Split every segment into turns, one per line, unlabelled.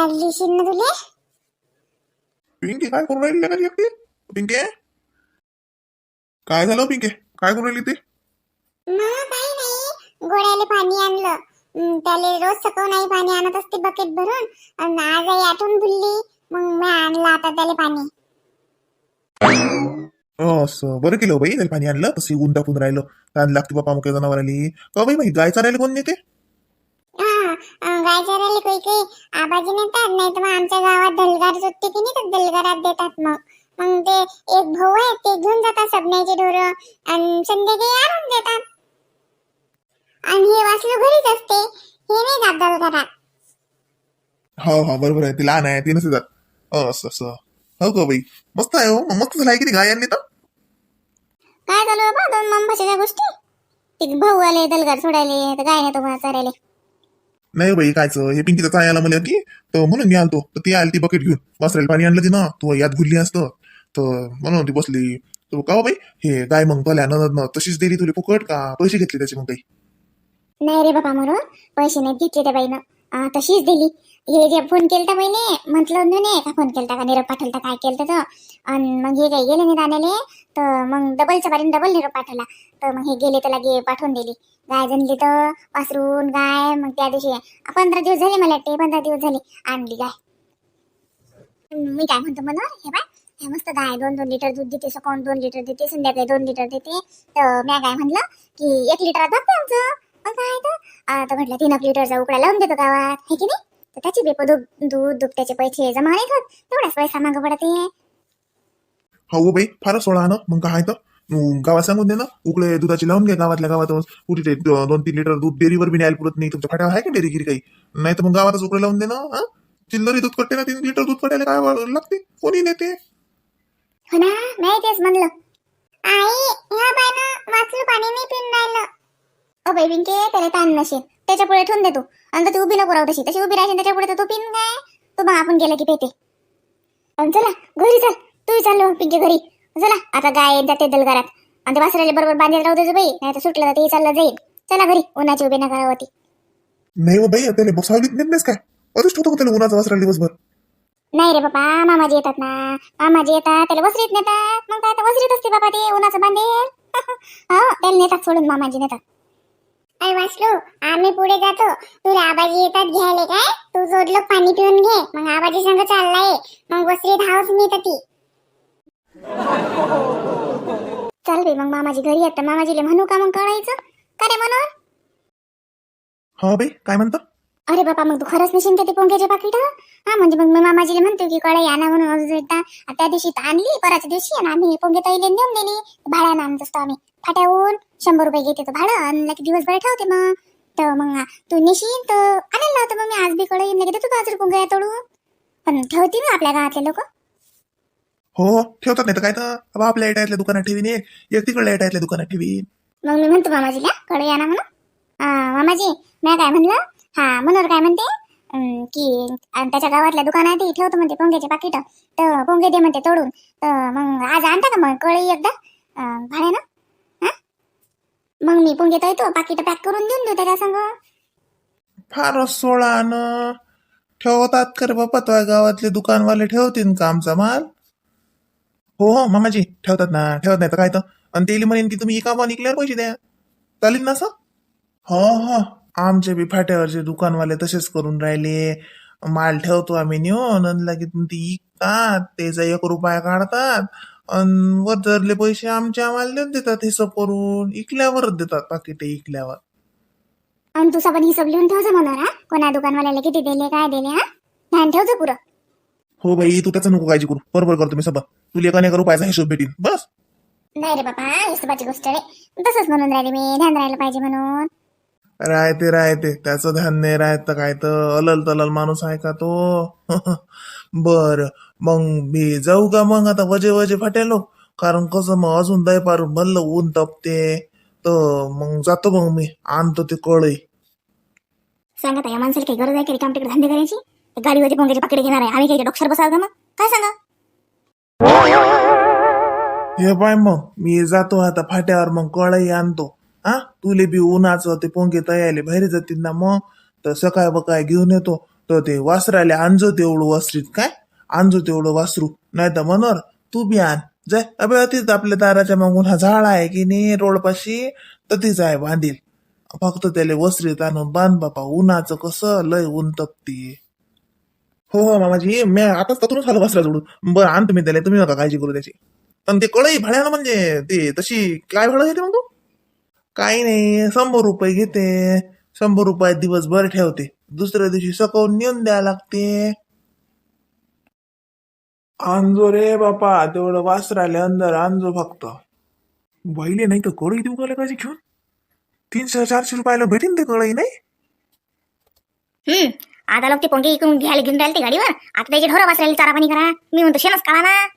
लागली असेल ना तुले?
पिंकी काय करून राहिली का एकटी? पिंके काय झालं? पिंके काय करून राहिली ते?
मग काही नाही, गोळ्याला पाणी आणलं. त्याले रोज सकाळ नाही पाणी आणत असते बकेट भरून, आणि आज आई आठवण भुलली, मग मी आणलं आता त्याले पाणी.
असं बरं केलं बाई, त्याला पाणी आणलं. तशी ऊन टाकून राहिलं, ताण लागते बापा मुख्य जनावर आली का बाई. गाय चारायला कोण नेते?
गाय चरायला काही काही आबाजी नेतात, नाही तर मग आमच्या गावात दलगार सुटते की नाही, तर दलगारात देतात. मग मग ते एक भाऊ आहे, ते घेऊन जातात सबण्याची ढोरं, आणि संध्याकाळी आणून देतात. आणि हे वासरू घरीच असते, हे नाही जात दलगारात.
हो हो बरोबर आहे, ती लहान आहे, ती नसे जात. असं असं हो का बाई, मस्त आहे. हो मग मस्त झालं आहे की गाय आणली तर.
काय झालं बाबा, दोन मंबाच्या गोष्टी. ते भाऊ आले दलगार सोडायले, तर गाय नेतो मला चरायले.
नाही बाई कायचं, हे पिंकीचा चाय आला मला की, तर म्हणून मी आलतो. तर ती आली ती बकेट घेऊन, वासरायला पाणी आणलं ती ना, तू याद भुलली असतं तर म्हणून ती बसली. तर का बाई हे गाय मग भल्या न तशीच दिली तुला फुकट का पैसे घेतले त्याचे मग काही?
नाही रे बाबा, म्हणून पैसे नाही घेतले त्या बाईनं, तशीच दिली. हे जे फोन केलता बहिणी, म्हटलं नाही का फोन केलता का, निरोप पाठवलता काय केलं तर. आणि मग हे काही गेले नाही दाण्याले, तर मग डबलच्या बारीने डबल निरोप पाठवला. तर मग हे गेले तर लगे पाठवून दिली गाय. जनली तर वासरून गाय. मग त्या दिवशी 15 दिवस झाले, मला वाटते 15 दिवस झाले आणली गाय. मी काय म्हणतो म्हणा, हे बाय हे मस्त गाय 2-2 लिटर दूध देते, सकाळून 2 लिटर देते, संध्याकाळी 2 लिटर देते. तर मी काय म्हणलं की 1 लिटरात भागते आमचं. मग काय तर म्हटलं 3 लिटरचा उकडा लावून देतो गावात, हे की नाही. तर त्याची बेप दूध दुभत्याचे पैसे जमा नाही होत, तेवढाच पैसा मागं पडते.
हो बाई फारच सोळा ना मग काय तर. गावात सांगून दे ना, उकळे दुधाची लावून घ्या गावातल्या गावातच. कुठे 2-3 लिटर दूध डेअरीवर बी न्यायला पुरत नाही. तुमच्या फाट्यावर आहे का डेअरी गिरी काही? नाही तर मग गावातच उकळे लावून दे ना. चिल्लरी दूध कट्टे ना, 3 लिटर दूध कट्याला काय लागते, कोणी नेते?
हो ना, नाही तेच म्हणलं. आई ह्या बायनं वाचलं पाणी नाही पिऊन राहिलं. बाई बिंके, त्याला ताण नसेल, त्याच्या पुढे ठेवून देतो. आणि ती उभी नको राहू, तशी उभी राहायची त्याच्या पुढे, तर तू पिन काय तो मग आपण गेला की पेते. चला घरी चल, तू चाललो पिंके घरी. चला आता गाय जाते दलगारात, आणि ते वासराला बरोबर बांधायला राहू देतो बाई, नाही तर सुटलं तर ते चाललं जाईल. चला घरी, उन्हाची उभी नका होती.
नाही हो बाई, त्याला बसावलीत नेत काय? अजूच ठेवतो का त्याला उन्हाचा वासरा दिवसभर?
नाही रे बाबा, मामाजी येतात ना, मामाजी येतात, त्याला वसरीत नेतात. मग काय तर वसरीत असते बाबा, ते उन्हाचं बांधेल. त्याला नेतात सोडून, मामाजी नेतात. अरे वासलू, आम्ही पुढे जातो, तुला आबाजी येतात घ्यायला काय, तू जोडलं पाणी पिऊन घे, मग आबाजी संग चाललाय, मग वसरीत हाऊस मी ती. चल बे, मग मामाजी घरी येतात, मामाजीला म्हणू का मग कळायचं का रे म्हणून?
हा बाई काय म्हणता?
अरे बाबा, मग तू खरंच नशीन ते पोंग्याचे पाकिट? म्हणजे मग मी मामाजीला म्हणतो की कळाई आणा म्हणून. अजून एकदा त्या दिवशी आणली, पराच्या दिवशी, आणि आम्ही पोंगे ताईला नेऊन दिली. भाड्यानं आणत असतो आम्ही फाट्याहून, 100 रुपये घेते तर भाडं, आणि की दिवसभर ठेवते. मग तर मग तू नेशील तर आणायला लावतो. मग मी आज बी कळई नाही देतो 1000 पोंगे तोडून, पण ठेवते ना आपल्या गावातले लोक.
हो ठेवतात, नाही तर काय तर. बाबा आपल्या एटायतल्या दुकानात ठेवीन, एक तिकडल्या एटायतल्या दुकानात ठेवीन.
मग मी म्हणतो मामाजीला कळई आणा म्हणून. मामाजी मी काय म्हणलं, मनोहर काय म्हणते की त्याच्या गावातल्या दुकानात ठेवतो म्हणते पोंग्याचे पाकिट, तर पोंगे दे म्हणते तोडून. तर मग आज आणता का मग कळई एकदा भाड्यानं? मग मी पोंगे येतो, पाकिट पॅक करून देऊन देऊ त्याच्या संग.
फारच सोळा न ठेवतात कर बापा, तो गावातले दुकानवाले ठेवतील का आमचा माल? हो मामाजी ठेवतात ना, ठेवत नाही तर काय तर. आणि तेली म्हणेन की तुम्ही एका निघल्यावर पैसे द्या, चालेल ना असं? हो हो, आमचे बी फाट्यावरचे दुकानवाले तसेच करून राहिले. माल ठेवतो आम्ही नेऊन, आणि लगेच ती इकतात, त्याचा 1 रुपया काढतात, आणि वर धरले पैसे आम्हाला देऊन देतात हिशोब करून. इकल्यावरच देतात पाकिटे, इकल्यावर.
आणि तुझा पण हिशोब लिहून ठेवजा म्हणा, कोणा दुकानवाल्याला किती दिले काय दिले, ध्यान ठेवतो पुरं.
हो बाई, तू त्याचं नको काळजी करू, बरोबर करतो मी सभा. तुला 1 रुपयाचा हिशोब भेटीन बस.
नाही रे बाबा, हिशोबाची गोष्ट रे, तसंच म्हणून राहिले मी, ध्यान राहिलं पाहिजे म्हणून.
राहते त्याचं ध्यान नाही राहत तर काय तर. अलल तलल माणूस आहे का तो? बर मग मी जाऊ का मग आता वजे फाट्यालो? कारण कसं मग अजून दयपार भरलं ऊन तपते, तर मग जातो मग मी आणतो ते कळई.
सांगा या माणसाला काही गरज आहे की काम तिकडे धंदे करायची? गाडीवरती पोंग्याचे पाकिट घेणार आहे, आम्ही काही डॉक्टर बसावं का मग? काय सांगा?
हे पाय मग मी जातो आता फाट्यावर, मग कळई आणतो. तुले बी उन्हाचं ते पोंगे तयाले बाहेर जातील ना, मग तर सकाळ बकाय घेऊन येतो. तर ते वासराले आणजो तेवढं वासरीत काय, आणजो तेवढं वासरू, नाही तर मनोर तू बी आण. जाय अबे तिथं आपल्या दाराच्या मागून हा झाड आहे की नाही रोडपाशी, तर तीच आहे बांधील. फक्त त्याला वसरीत आणून बांध बापा, उन्हाचं कसं लय ऊन तपती. हो हो मामाजी, मी आताच ततूनच आलो वस्त्रा जोडून. बरं आणतो मी त्याला, तुम्ही नका काळजी करू त्याची. पण ते कळई भाड्यानं म्हणजे ते तशी काय भाडं घेते मग तू? काही नाही, 100 रुपये घेते. 100 रुपयात दिवसभर ठेवते, दुसऱ्या दिवशी सकाळून नेऊन द्यायला लागते. आणजो रे बापा, तेवढं वासराले अंदर आणजो फक्त. वहिले नाही तर कळई देऊ का काळजी घेऊन? 300-400 रुपयाला भेटेन ते कळई नाही.
आता लोक ते पोंगे इकडून घ्यायला घेऊन राहिले ते गाडीवर. आता त्याची ढोरं वासरायला चारा पाणी करा. मी म्हणतो शेणच काढा ना.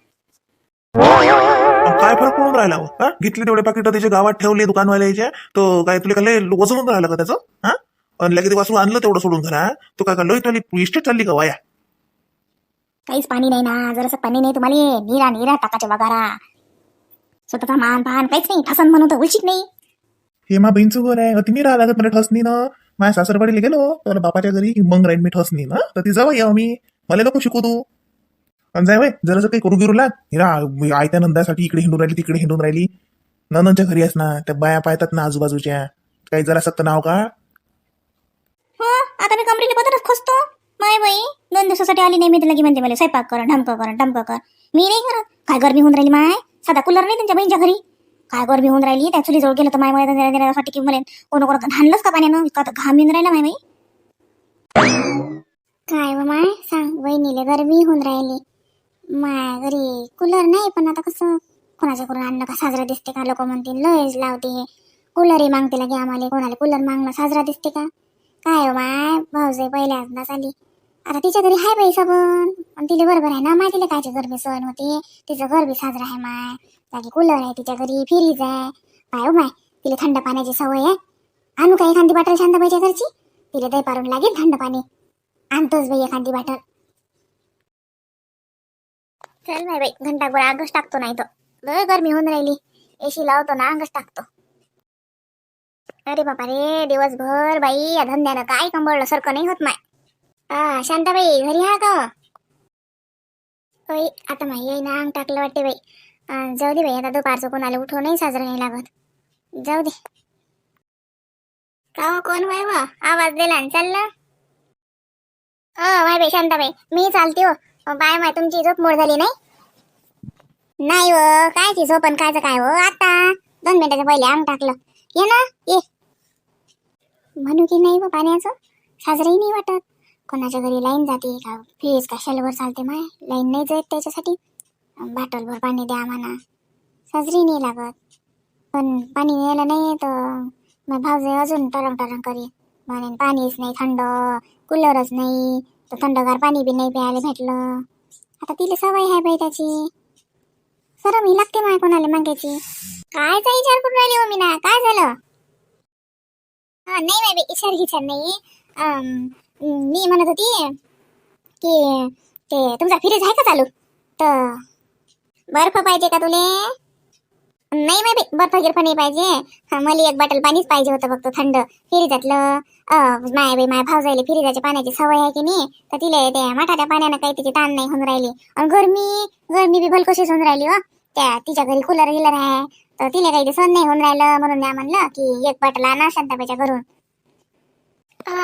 काय फरक पडून राहिला हो? हा, घेतले तेवढे पाकिट त्याच्या गावात ठेवले दुकानवाल्याच्या, तो काय तुला काय वजवून राहिलं का त्याचं? हा, आणि लगेच ते वासरू आणलं तेवढं सोडून घरा, तो काय लोई तुला इस्टेट चालली का वाया?
काहीच पाणी नाही ना, जरासं पाणी नाही तुम्हाला. निरा निरा टाकाच्या वगारा. स्वतःचा मान पान काहीच नाही. ठसन म्हणून तर उलशीत नाही.
हे मा बहीणचं घर आहे, अति मी राहा लागत मला ठसनी ना. माझ्या सासरवाडीला गेलो तर बापाच्या घरी मग राहीन मी ठसनी ना, तर ती जावं यावं मी. मला नको शिकू तू. आणि जाय वय जरासं काही करू गिरू लाग. हिरा आयत्या नंदासाठी इकडे हिंडून राहिली तिकडे हिंडून राहिली. नंदनच्या घरी आहेस ना, त्या बाया पाहतात ना आजूबाजूच्या. काही जरा सक्त नाव का?
हो, आता मी कमरीला पदरच खोसतो. माय बाई 2 दिवसासाठी आली नाही मी तर लगी म्हणते मला स्वयंपाक कर, ढमकं कर. मी नाही करत. काय गरमी होऊन राहिली माय. साधा कूलर नाही त्यांच्या बहिणीच्या घरी. काय गरमी होऊन राहिली. त्या चुलीजवळ गेलं तर माय मला की मला कोण धानलंच का पाण्यानं, इतका घाम येऊन राहिला माय बाई. काय व माय सांग, वहिनीला गरमी होऊन राहिली. माय घरी कूलर नाही, पण आता कसं कोणाच्या करून आणणं का साजरा दिसते का? लोक म्हणतील लयच लावते. कूलरही मागते लगे आम्हाला. कोणाला कूलर मागणं साजरा दिसते का? काय हो माय, भाऊजे पहिल्यांदाच आली. आता तिच्या घरी हाय बाई सबन, आणि तिला बरोबर आहे ना. माय तिला कायची गरमी सहन होते. तिचं घर बी साजरा आहे माय. जागी कूलर आहे तिच्या घरी, फ्रीज आहे. काय हो माय, तिला थंड पाण्याची सवय आहे. आणू का एखादी बाटल शांताबाईच्या घरची? तिला दही पारून लागेल थंड पाणी. आणतोच बाई एखादी बाटल. चल माय बाई, घंटाभर आगच टाकतो, नाही तर लय गरमी होऊन राहिली. एसी लावतो ना, आगच टाकतो. अरे बापा रे, दिवसभर बाई या धंद्यानं काय कंबळलं सारखं नाही होत माय. शांताबाई घरी हा का? बाई आता माही येई ना, अंग टाकलं वाटते बाई. जाऊ दे बाई, आता दुपारचं कोणाला उठव नाही साजरा नाही लागत. जाऊ दे. का कोण वाय वा आवाज दिला आणि चाललं? माय बाई शांताबाई, मी चालते हो. बाय माय, तुमची झोप मोड झाली नाही? नाही व, कायची झोप आणि कायचं काय हो. आता 2 मिनिटाच्या पहिले अंग टाकलं. ये ना ये. म्हणू की नाही व, पाण्याचं साजराही नाही वाटत. कोणाच्या घरी लाईन जाते का, फ्रीज का शेलवर चालते माय. लाईन नाही जात त्याच्यासाठी. बाटलभर पाणी द्या म्हणा, साजरी नाही लागत. पण पाणी न्यायला नाही तर मग भाऊजे अजून टरंग करी म्हणेन पाणीच नाही थंड, कूलरच नाही तर थंडगार पाणी बी नाही प्यायला भेटलं. आता तिला सवय आहे बाई त्याची. सर मी लागते माय कोणाला मागायची. कायचा विचार करून राहिली हो मी ना, काय झालं? नाही बाई, विचार नाही. मी म्हणत होती की ते तुमचा फ्रीज आहे का चालू? तर बर्फ पाहिजे का तुले? नाही बाई, बर्फ गिर्फ नाही पाहिजे. मला एक बाटल पाणीच पाहिजे होतं फक्त थंड फ्रीजातलं. माय भावजाईला फ्रीजाच्या पाण्याची सवय आहे की नाही, तर तिला त्या माठाच्या पाण्यानं काही तिची ताण नाही होऊन राहिली. आणि गरमी बी भलकोशीच होऊन राहिली हो. त्या तिच्या घरी कूलर आहे, तर तिला काही सहन नाही होऊन राहिलं. म्हणून मी म्हणलं की एक बाटल आणा शांताबाईच्या घरून.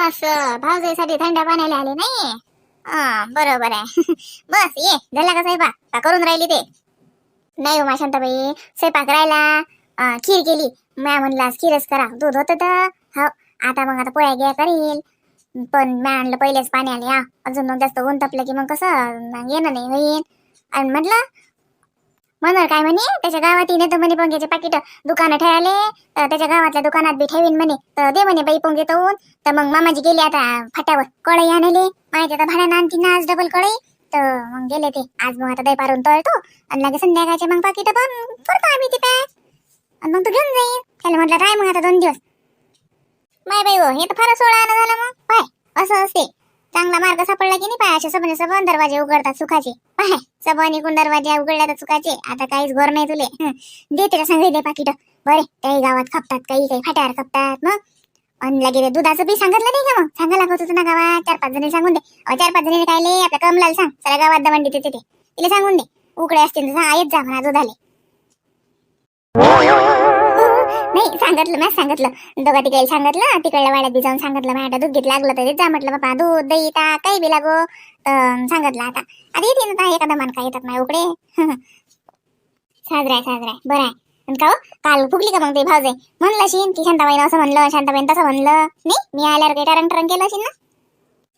असं भावजाईसाठी थंड पाण्याला आले नाही? बरोबर आहे. बस ये, झाला का स्वयंपाक? का करून राहिली ते? नाही हो शांताबाई, स्वयंपाक राहिला. खीर केली. म्या म्हणलं खीरच करा, दूध होतं तर. हो, आता पोळ्या घ्या करील. पण म्या आणलं पहिलेच पाणी आले. अजून मग जास्त ऊन तपलं की मग कसं येणं नाही होईल. आणि म्हटलं म्हणून काय म्हणे, त्याच्या गावात येणे म्हणे पोंग्याचे पाकिट दुकानं ठेवले, तर त्याच्या गावातल्या दुकानात बी ठेवीन म्हणे. तर दे म्हणे बाई पोंगे तवून. तर मग मामाजी गेले आता फाट्यावर कढई आणायले. माहिती आता भाड्यानं आणखी ना आज डबल कढई. तर मग गेले ते. आज मग आता दही पारून तळतो आणि लगे संध्याकाळचे मग पाकिट पण करतो आम्ही ते पॅक. आणि मग तू घेऊन जाईल. त्याला म्हटलं राय मग आता 2 दिवस. माय बाई हो, हे तर फारच 16 आणं झालं मग. पाय असं असते, चांगला मार्ग सापडला की नाही. पाय अशा सबन दरवाजे उघडतात सुखाचे. पाय सबन इकडून दरवाजे उघडल्या तर सुखाचे. आता काहीच घर नाही तुले. दे त्याला सांगाय दे पाकिट. बरे काही गावात खपतात, काही फाट्यावर खपतात. मग आणि लगे दुधाचं बी सांगितलं नाही का? मग सांगा लागत होतं ना गावात 4-5 जणी सांगून दे. 4-5 जणी काय ले आपल्या कमलाला सांग, साऱ्या गावात दवंडी देते ते, तिला सांगून दे उकडे असतील तर येत जा म्हणा दुधाले. नाही सांगितलं मॅच सांगितलं, दोघा तिकडे सांगितलं, तिकडल्या वाड्यात बी जाऊन सांगितलं, माझ्या दूध घेत लागलं तर जा म्हटलं बाबा, दूध दही ता काही बी लागो तर सांगितलं. आता येते ना एखादा मान काय येतात माझ्या उकडे. साजरा आहे बरं आहे. आणि का काल फुगली का मग ते भावजे म्हणलं असेल की शांताबाईनं असं म्हणलं, शांताबाईनं तसं म्हणलं नाही, मी आल्यावर काही टरंग केलं असेल ना?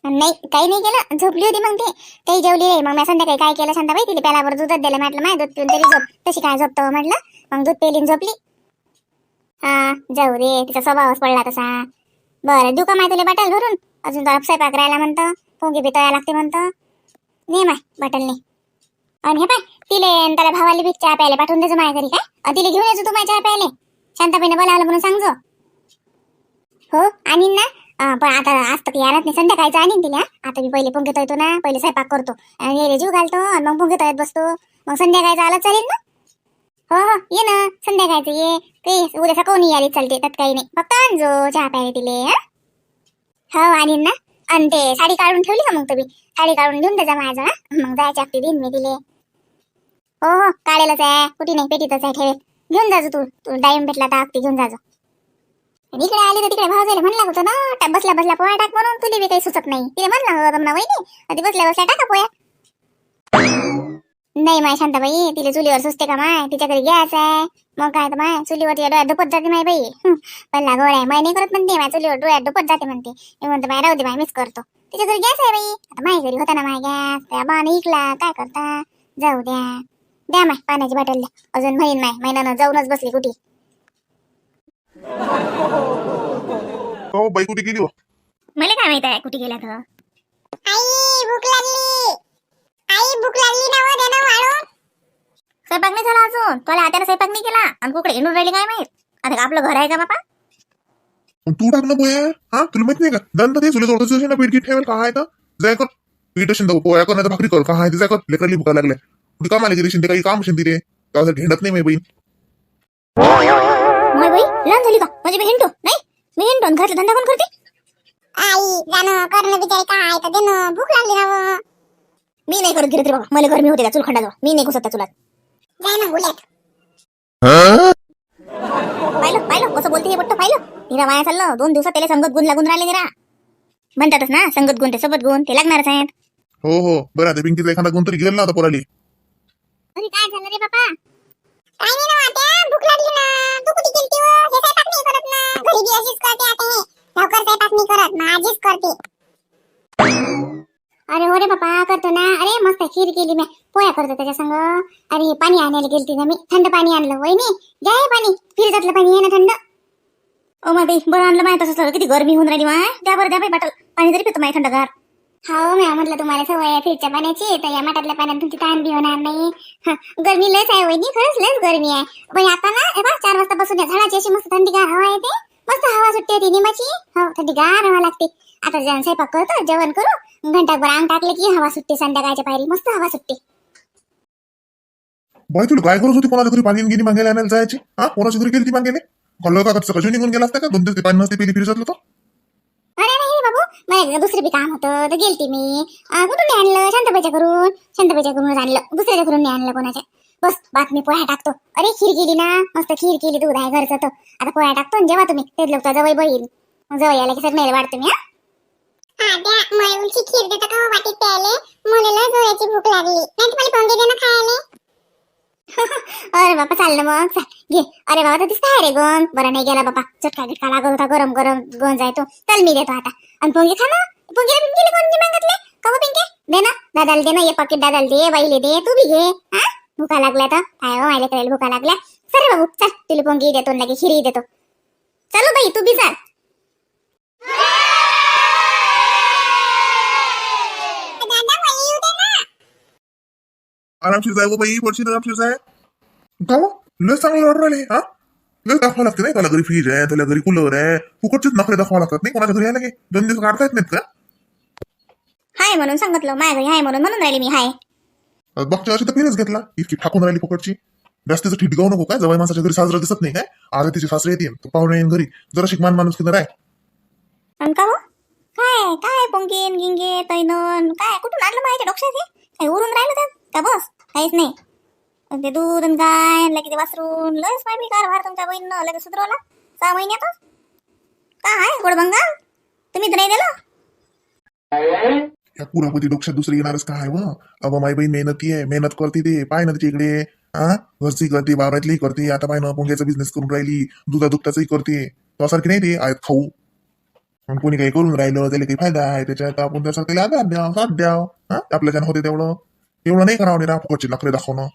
नाही काही नाही केलं, झोपली होती मग ते काही जेवली नाही. मग मी संध्याकाळी काय केलं, शांताबाई तिला प्यालावर दूधच दिलं, म्हटलं माय दूध पिऊन तरी झोप, तशी काय झोपतो म्हटलं. मग दूध पेलीन झोपली. हा जाऊ दे, तिचा स्वभावच पडला तसा. बरं देऊ का माय तुला बटल भरून, अजून तर स्वयंपाक राहायला म्हणतं, पोंगी बी तया लागते म्हणतं, नाही माय बटल नाही. आणि हे पाय तिले त्याला भावाला बी चहा प्यायला पाठवून द्यायचं माझ्या घरी. काय तिला घेऊन यायचं तू माझ्या चहा प्यायला, शांताबाईने बोलावलं म्हणून सांगजो. हो आणीन ना, पण आता आज तर यायलाच नाही, संध्याकाळचं आणीन तिला. आता मी पहिले पोंगे येतो ना, पहिले स्वयंपाक करतो आणि जीव घालतो आणि मग पोंगे तळत बसतो, मग संध्याकाळचं आलं चालेल ना? हो हो ये ना संध्याकाळचं ये, काही उद्या सकाळी आली चालते, त्यात काही नाही, फक्त आणजो चहा प्यायला तिले. हो आणीन ना. आणि ते साडी काढून ठेवली का मग तुम्ही, साडी काढून घेऊन द्या माझं, मग जायच्या अगदी दिन मी दिले. हो हो काढेलच आहे, कुठे नाही पेटीतच आहे ठेवेल, घेऊन जाजो तू टाइम भेटला तर अगदी घेऊन जाजो. इकडे आली तर तिकडे भाव जायला म्हणला होतं ना, बसल्या बसल्या पोया टाक म्हणून, तुला बी काही सुचत नाही. तिला म्हणला होतं ना वहिनी, ती बसल्या बसल्या टाका पोया. नाही माय शांताबाई, तिला चुलीवर सुचते का माय, तिच्या घरी गॅस आहे, मग काय तर माय चुलीवर डोळ्यात दुपत जाते माय बाई. पण लागवड आहे माय नाही करत म्हणते, माय चुलीवर डोळ्यात दुपत जाते म्हणते. मी म्हणतो माय राहू दे माय, मीच करतो, तिच्या घरी गॅस आहे बाई. आता माय घरी होता ना माय गॅस, त्या बाने इकला, काय करता, जाऊ द्या. द्या माय पाण्याची बॉटल द्या, अजून म्हणीन माय महिन्यानं जाऊनच बसली कुठे.
हो बाई कुठे गेली हो?
मला काय माहित आहे कुठे गेला तर. आई भूक लागली, आई भूक लागली ना, दे ना वाढून. स्वयंपाक नाही झाला अजून, तुला हाताने स्वयंपाक नाही केला आणि कुठे येऊन राहिली काय माहित. आता आपलं घर आहे का बापा?
तू टाक ना पोया, हा तुला माहित नाही का दंत ते तुला थोडंसं ना पीठ ठेवेल का आहे तर जाय कर पीठ असेल तर पोया कर, नाही भाकरी कर, का आहे ते जाय कर, लेकरली भुका लागल्या. कुठे कामाला गेली शिंदे, काही काम शिंदे रे, त्यावर घेणत नाही माझी बहीण.
माय बाई लहान झाली का म्हणजे? मी हिंडतो नाही, मी हिंडतो घरचा धंदा कोण करते? आई जाणं करणं बिचारी काय तर देणं, भूक लागली ना. मी नाही करत गिरत रे बाबा, मला गरमी होते त्या चुलखंडाजवळ, मी नाही घुसत त्या चुलात. जाय ना बोलत. पाहिलं कसं बोलते हे पट्ट, पाहिलं निरा वाया चाललं. 2 दिवसात त्याला संगत गुण लागून राहिले निरा, म्हणतातच ना संगत गुण ते सोबत गुण ते लागणारच आहेत.
हो हो बरं, आता पिंकीचा एखादा गुण तरी गेला ना आता पोराली.
अरे काय झालं रे बाबा? काय नाही ना वाट्या, भूक लागली ना. तू कुठे गेलती हो? हे स्वयंपाक नाही करत ना, घरी बी अशीच करते आता, हे लवकर स्वयंपाक नाही करत, माझीच करते. अरे हो रे बाबा करतो ना, अरे मस्त खीर केली मी, पोया करतो त्याच्या संग. अरे पाणी आणायला गेलती ना मी, थंड पाणी आणलं. वहिनी घ्या हे पाणी, फिरतातलं पाणी आहे ना थंड. ओ माय बाई बरं आणलं माय, तसं किती गरमी होऊन राहिली माय, द्या बरं द्या बाई बाटल पाणी तरी पितो माय थंडगार. हो मी म्हटलं तुम्हाला सवय आहे फिरच्या पाण्याची, तर या माठातल्या पाण्यात तुमची तहान बी होणार नाही. गरमी लयच आहे वहिनी, खरंच लयच गरमी आहे. पण आता ना 4 वाजता बसून या झाडाची अशी मस्त थंडीगार हवा येते, मस्त हवा सुटते होती निमाची, हो थंडीगार हवा लागते. आता जेवण स्वयंपाक करतो, जेवण करू, घंटाभर अंग टाकले की हवा सुटते, संध्याकाळच्या पायरी मस्त हवा सुटते.
बाई तुला काय करत होती, कोणाच्या घरी पाणी गेली मागायला आणायला जायची, हा कोणाच्या घरी गेली ती मागेले कळलं का? सकाळी निघून गेला असता का? 2 दिवस पाणी नसते पेली फिरत होतं.
अरे नाही बाबू, माझ्या दुसरं बी काम होतं तर गेलती मी. कुठून नाही आणलं, शांताबाईच्या घरून आणलं, दुसऱ्याच्या घरून नाही आणलं कोणाच्या. बस बातमी पोह्या टाकतो. अरे खीर केली ना, मस्त खीर केली, दूध आहे घरचं तर. आता पोह्या टाकतो जेव्हा तुम्ही ते लोक जवळ बहीण जवळ यायला की सर नाही वाढतो मी. खीर देता का वाटीत प्यायले, मुलीला जोराची भूक लागली, नाही तुम्हाला पोंगे दे ना खायला. अरे बापा चाललं मग चाल घे. अरे बाबा तर दिसत आहे रे गोन, बरं नाही गेला बापा, चटका गिटका लागत होता, गरम गरम गोन जायतो. चल मी देतो आता. आणि पोंगे खा ना, पोंगे कोणते मागतले का हो पिंके? दे ना दादाला, दे ना ये पाकिट दादाला दे, बाईले दे, तू बी घे. हा भुका लागल्या तर काय हो, मायला करायला भुका लागल्या. सर बाबू चल, तुला पोंगी देतो लगे खिरी देतो. चलो बाई तू बी चाल.
आरामशीर जाय गो बाई, पडशील आरामशीर जाय. का हो लस चांगलं ऑर्डर आले, हा लस दाखवा लागते नाही, त्याला घरी फ्रीज आहे, त्याला घरी कूलर आहे, फुकटचेच नखरे दाखवा लागतात नाही, कोणाच्या घरी आले की 2 दिवस काढता येत नाहीत का?
हाय म्हणून सांगितलं, माझ्या घरी हाय म्हणून राहिली मी. हाय
बघच्या वर्षी तर फिरच घेतला, इतकी ठाकून राहिली फुकटची. जास्तीचं ठिटगाव नको काय, जवळ माणसाच्या घरी साजरा दिसत नाही काय? आता तिचे सासरे येतील, पाहुणे येईन घरी, जरा शिकमान माणूस किती आहे.
आणि का हो? काय काय पोंगेन गिंगे तैनन काय कुठून आणलं माझ्या डोक्यात हे? काही उरून राहिलं त्यात का? बस काहीच नाही. आणि ते दूध आणि गाय लगे ते वासरून लयच माहिती कारभार तुमच्या बहिणीनं लगे सुधरवला 6 महिन्यातच. का आहे गोडबंगा तुम्ही तर नाही दिलं.
ह्या कुरापती डोक्यात दुसरी येणारच काय व? अगं माई बहीण मेहनती आहे, मेहनत करते ते पाय ना तिच्या इकडे. हा घरची करते, वावरातली करते, आता पाय ना पोंग्याचा बिझनेस करून राहिली, दुधाचाही करते. त्यासारखी नाही ते आहेत खाऊ. पण कोणी काही करून राहिलं त्याला काही फायदा आहे त्याच्यात, आपण त्यासाठी त्याला आधार द्याव, साथ द्याव. हा आपल्याच्यानं होते तेवढं. एवढं नाही करावं नाही फुकटची नखरे दाखवणं.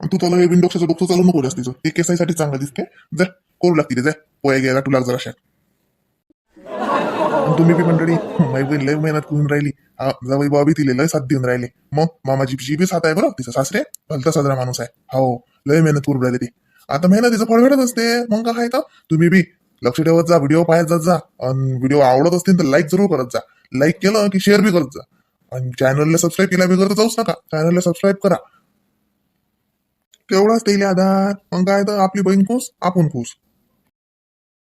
तू त्याला विंडोक्सचं डोकं चालू नको जास्त तिचं, ते केसासाठी चांगलं दिसते. जा करू लागते ते, जा पोया घ्यायला तुला जराशा. तुम्ही बी मंडळी माई बहीण लय मेहनत करून राहिली. जवळ बाबी तिले लय साथ देऊन राहिले. मग मामाची बी साथ आहे बरं, तिचा सासरे भलता साजरा माणूस आहे. हो लय मेहनत करून राहिले ती. आता मेहनतीचं फळ भेटत असते. मग काय तर तुम्ही बी लक्ष ठेवत जा, व्हिडिओ पाहत जात जा. आणि व्हिडिओ आवडत असतील तर लाईक जरूर करत जा. लाईक केलं की शेअर बी करत जा. आणि चॅनलला सबस्क्राईब केल्या बिगर तर जाऊच नका, चॅनलला सबस्क्राईब करा. तेवढाच त्याला आधार. मग काय तर आपली बहीण खुश आपण खुश.